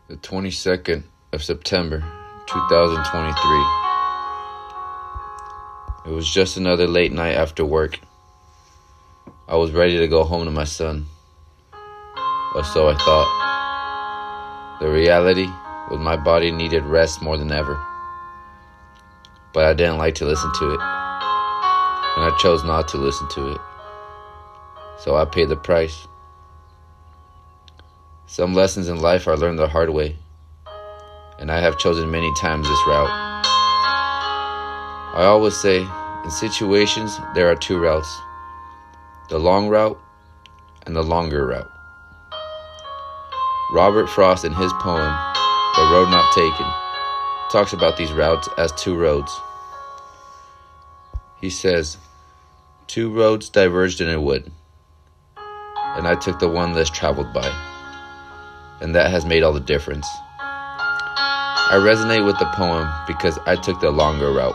The 22nd of September, 2023. It was just another late night after work. I was ready to go home to my son, or so I thought. The reality was my body needed rest more than ever, but I didn't like to listen to it, and I chose not to listen to it, so I paid the price. Some lessons in life are learned the hard way, and I have chosen many times this route. I always say, in situations, there are two routes: the long route and the longer route. Robert Frost, in his poem, The Road Not Taken, talks about these routes as two roads. He says, "Two roads diverged in a wood, and I took the one less traveled by, and that has made all the difference." I resonate with the poem because I took the longer route,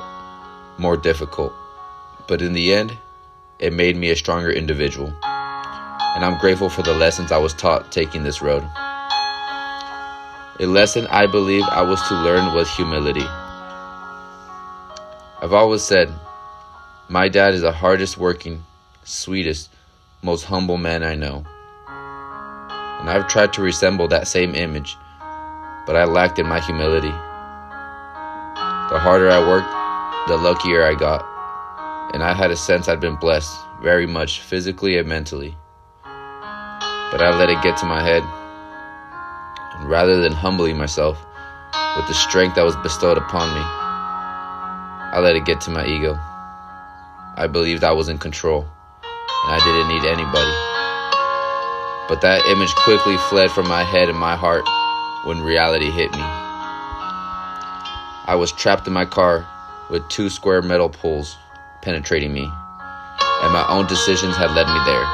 more difficult, but in the end, it made me a stronger individual, and I'm grateful for the lessons I was taught taking this road. A lesson I believe I was to learn was humility. I've always said, my dad is the hardest working, sweetest, most humble man I know. And I've tried to resemble that same image, but I lacked in my humility. The harder I worked, the luckier I got, and I had a sense I'd been blessed, very much physically and mentally. But I let it get to my head, and rather than humbling myself with the strength that was bestowed upon me, I let it get to my ego. I believed I was in control, and I didn't need anybody. But that image quickly fled from my head and my heart when reality hit me. I was trapped in my car with two square metal poles penetrating me, and my own decisions had led me there.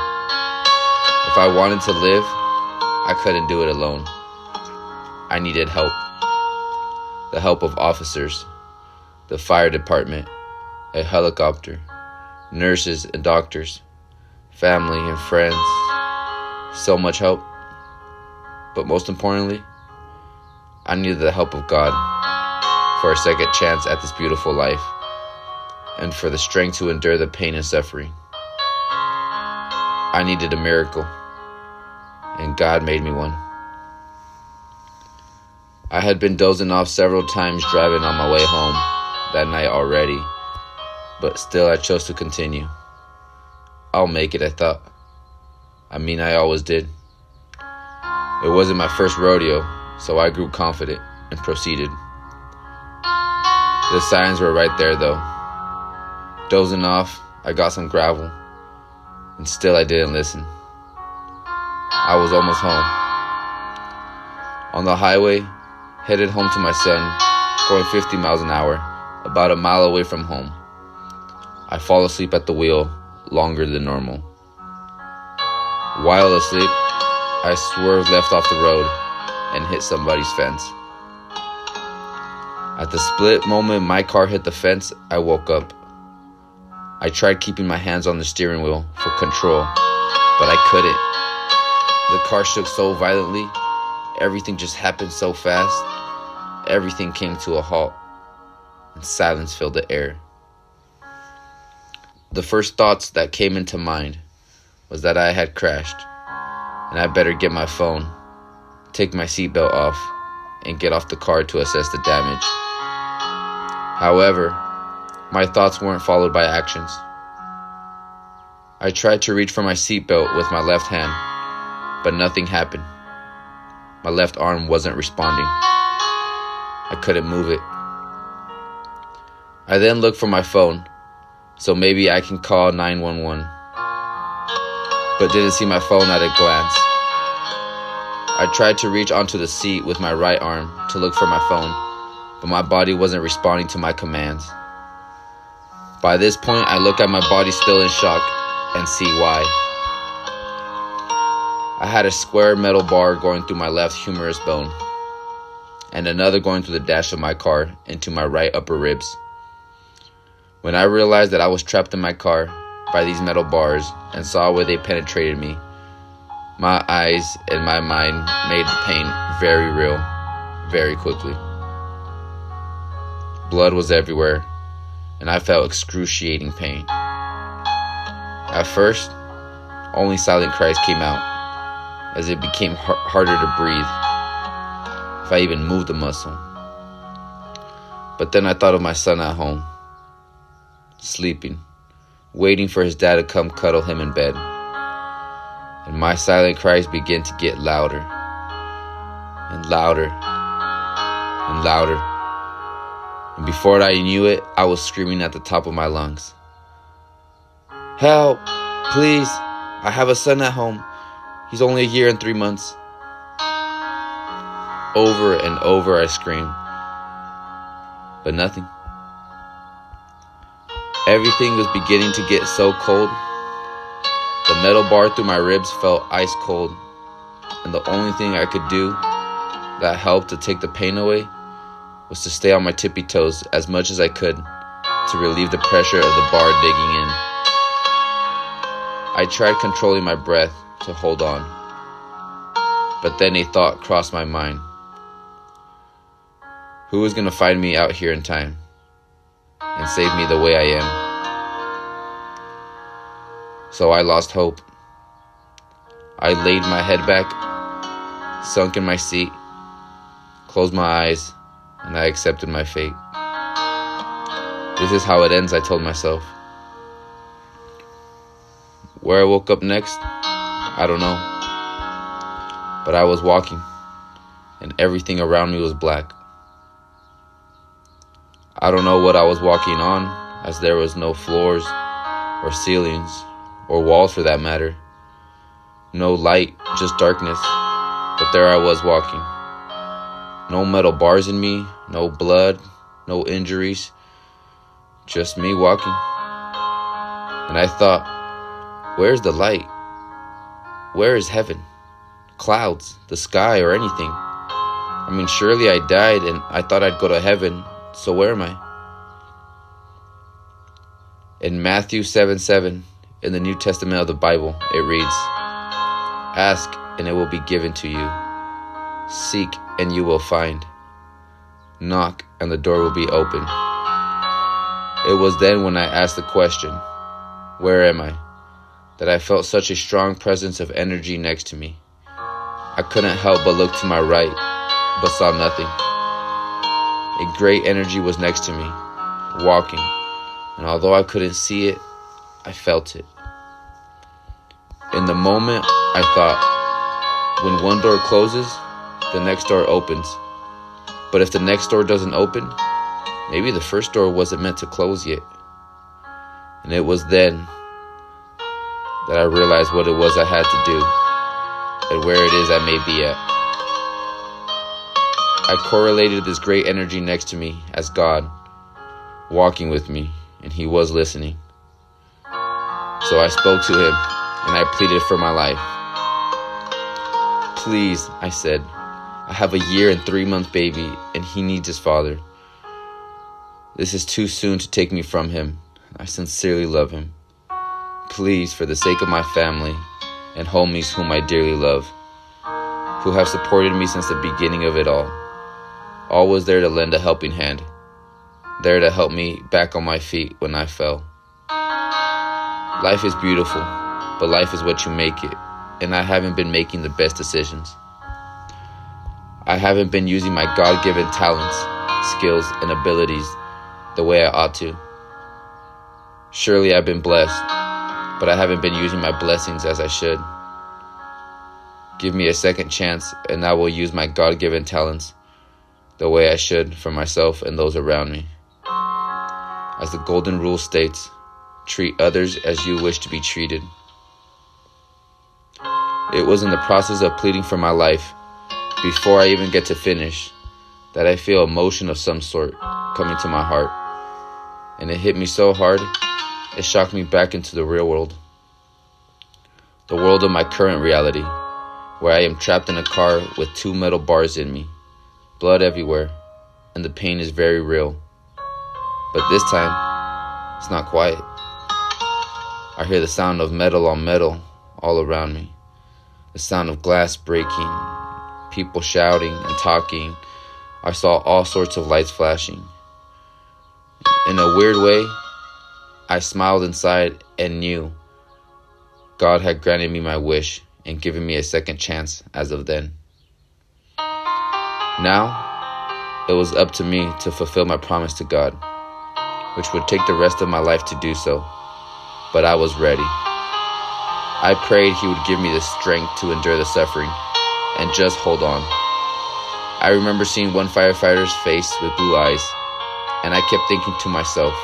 If I wanted to live, I couldn't do it alone. I needed help. The help of officers, the fire department, a helicopter, nurses and doctors, family and friends. So much help. But most importantly, I needed the help of God for a second chance at this beautiful life, and for the strength to endure the pain and suffering. I needed a miracle, and God made me one. I had been dozing off several times driving on my way home that night already, but still I chose to continue. I'll make it, I thought. I always did. It wasn't my first rodeo, so I grew confident and proceeded. The signs were right there though. Dozing off, I got some gravel, and still I didn't listen. I was almost home. On the highway, headed home to my son, going 50 miles an hour, about a mile away from home. I fall asleep at the wheel longer than normal. While asleep, I swerved left off the road and hit somebody's fence. At the split moment my car hit the fence, I woke up. I tried keeping my hands on the steering wheel for control, but I couldn't. The car shook so violently, everything just happened so fast. Everything came to a halt, and silence filled the air. The first thoughts that came into mind was that I had crashed, and I better get my phone, take my seatbelt off, and get off the car to assess the damage. However, my thoughts weren't followed by actions. I tried to reach for my seatbelt with my left hand, but nothing happened. My left arm wasn't responding. I couldn't move it. I then looked for my phone, so maybe I can call 911, but didn't see my phone at a glance. I tried to reach onto the seat with my right arm to look for my phone, but my body wasn't responding to my commands. By this point, I look at my body still in shock and see why. I had a square metal bar going through my left humerus bone, and another going through the dash of my car into my right upper ribs. When I realized that I was trapped in my car by these metal bars and saw where they penetrated me, my eyes and my mind made the pain very real. very quickly. Blood was everywhere, and I felt excruciating pain. At first, only silent cries came out, as it became harder to breathe, if I even moved a muscle. But then I thought of my son at home, sleeping, waiting for his dad to come cuddle him in bed. And my silent cries began to get louder, and louder, and louder. And before I knew it, I was screaming at the top of my lungs. "Help! Please! I have a son at home. He's only a year and 3 months." Over and over I screamed, but nothing. Everything was beginning to get so cold. The metal bar through my ribs felt ice cold, and the only thing I could do that helped to take the pain away was to stay on my tippy toes as much as I could to relieve the pressure of the bar digging in. I tried controlling my breath to hold on, but then a thought crossed my mind. Who is going to find me out here in time and save me the way I am? So I lost hope. I laid my head back, sunk in my seat, closed my eyes, and I accepted my fate. This is how it ends, I told myself. Where I woke up next, I don't know. But I was walking, and everything around me was black. I don't know what I was walking on, as there was no floors or ceilings or walls for that matter. No light, just darkness, but there I was walking. No metal bars in me, no blood, no injuries, just me walking. And I thought, where's the light? Where is heaven? Clouds, the sky, or anything? I mean, surely I died and I thought I'd go to heaven, so where am I? In Matthew 7:7, in the New Testament of the Bible, it reads, "Ask and it will be given to you. Seek and you will find. Knock and the door will be open." It was then when I asked the question, where am I, that I felt such a strong presence of energy next to me. I couldn't help but look to my right, but saw nothing. A great energy was next to me, walking, and although I couldn't see it, I felt it. In the moment, I thought, when one door closes, the next door opens. But if the next door doesn't open, maybe the first door wasn't meant to close yet. And it was then that I realized what it was I had to do and where it is I may be at. I correlated this great energy next to me as God, walking with me, and He was listening. So I spoke to Him, and I pleaded for my life. "Please," I said, "I have a year and 3 month baby, and he needs his father. This is too soon to take me from him. I sincerely love him. Please, for the sake of my family and homies whom I dearly love, who have supported me since the beginning of it all, always there to lend a helping hand, there to help me back on my feet when I fell. Life is beautiful, but life is what you make it, and I haven't been making the best decisions. I haven't been using my God-given talents, skills, and abilities the way I ought to. Surely I've been blessed, but I haven't been using my blessings as I should. Give me a second chance, and I will use my God-given talents the way I should for myself and those around me. As the golden rule states, treat others as you wish to be treated." It was in the process of pleading for my life, before I even get to finish, that I feel emotion of some sort coming to my heart. And it hit me so hard, it shocked me back into the real world. The world of my current reality, where I am trapped in a car with 2 metal bars in me, blood everywhere, and the pain is very real. But this time, it's not quiet. I hear the sound of metal on metal all around me, the sound of glass breaking, people shouting and talking, I saw all sorts of lights flashing. In a weird way, I smiled inside and knew God had granted me my wish and given me a second chance as of then. Now, it was up to me to fulfill my promise to God, which would take the rest of my life to do so, but I was ready. I prayed He would give me the strength to endure the suffering and just hold on. I remember seeing one firefighter's face with blue eyes, and I kept thinking to myself,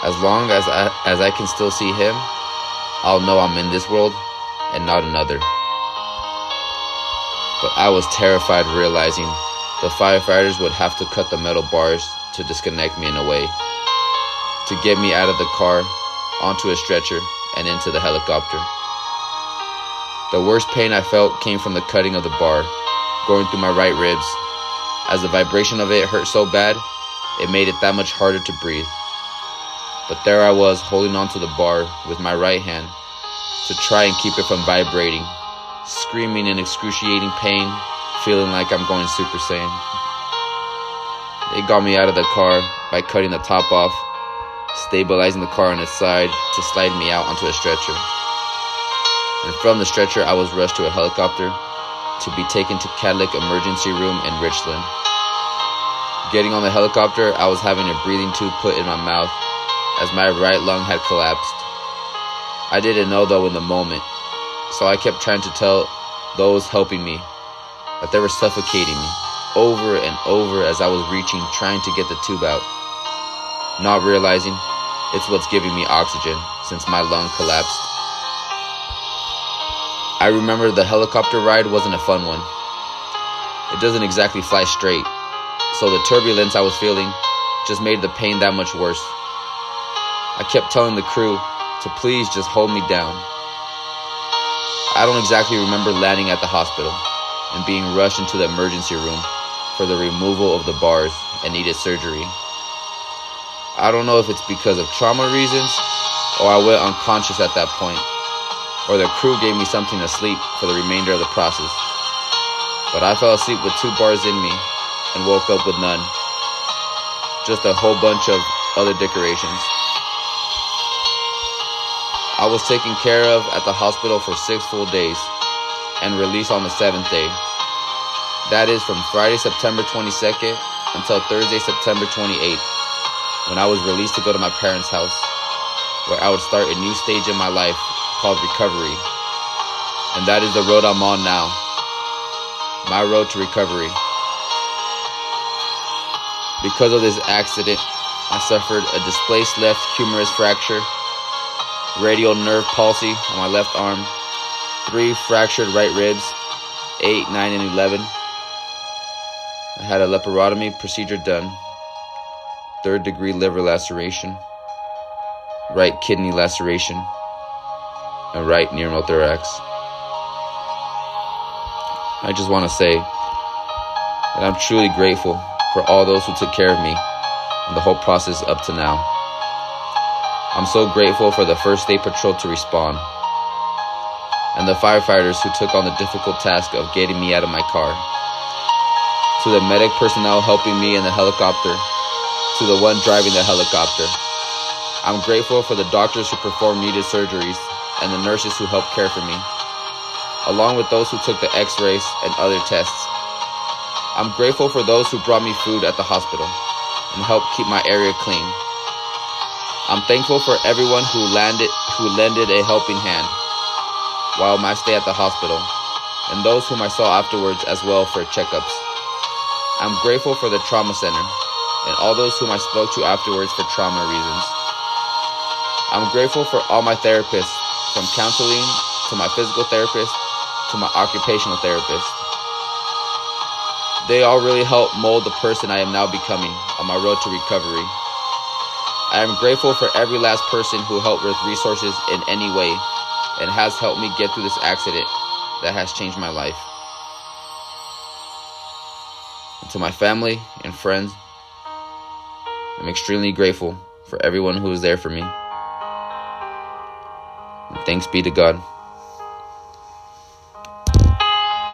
as long as I can still see him, I'll know I'm in this world and not another. But I was terrified realizing the firefighters would have to cut the metal bars to disconnect me in a way, to get me out of the car, onto a stretcher, and into the helicopter. The worst pain I felt came from the cutting of the bar, going through my right ribs. As the vibration of it hurt so bad, it made it that much harder to breathe. But there I was, holding onto the bar with my right hand to try and keep it from vibrating, screaming in excruciating pain, feeling like I'm going Super Saiyan. They got me out of the car by cutting the top off, stabilizing the car on its side to slide me out onto a stretcher. And from the stretcher, I was rushed to a helicopter to be taken to Catholic Emergency Room in Richland. Getting on the helicopter, I was having a breathing tube put in my mouth as my right lung had collapsed. I didn't know though in the moment, so I kept trying to tell those helping me that they were suffocating me over and over as I was reaching, trying to get the tube out, not realizing it's what's giving me oxygen since my lung collapsed. I remember the helicopter ride wasn't a fun one. It doesn't exactly fly straight, so the turbulence I was feeling just made the pain that much worse. I kept telling the crew to please just hold me down. I don't exactly remember landing at the hospital and being rushed into the emergency room for the removal of the bars and needed surgery. I don't know if it's because of trauma reasons or I went unconscious at that point, or the crew gave me something to sleep for the remainder of the process. But I fell asleep with 2 bars in me and woke up with none. Just a whole bunch of other decorations. I was taken care of at the hospital for 6 full days and released on the 7th day. That is from Friday, September 22nd until Thursday, September 28th, when I was released to go to my parents' house, where I would start a new stage in my life called recovery. And that is the road I'm on now. My road to recovery. Because of this accident, I suffered a displaced left humerus fracture, radial nerve palsy on my left arm, 3 fractured right ribs, 8, 9, and 11. I had a laparotomy procedure done, 3rd degree liver laceration, right kidney laceration, and right pneumothorax. I just want to say that I'm truly grateful for all those who took care of me and the whole process up to now. I'm so grateful for the first day patrol to respond and the firefighters who took on the difficult task of getting me out of my car, to the medic personnel helping me in the helicopter, to the one driving the helicopter. I'm grateful for the doctors who performed needed surgeries and the nurses who helped care for me, along with those who took the x-rays and other tests. I'm grateful for those who brought me food at the hospital and helped keep my area clean. I'm thankful for everyone who lended a helping hand while my stay at the hospital, and those whom I saw afterwards as well for checkups. I'm grateful for the trauma center and all those whom I spoke to afterwards for trauma reasons. I'm grateful for all my therapists, from counseling to my physical therapist to my occupational therapist. They all really helped mold the person I am now becoming on my road to recovery. I am grateful for every last person who helped with resources in any way and has helped me get through this accident that has changed my life. And to my family and friends, I'm extremely grateful for everyone who was there for me. And thanks be to God.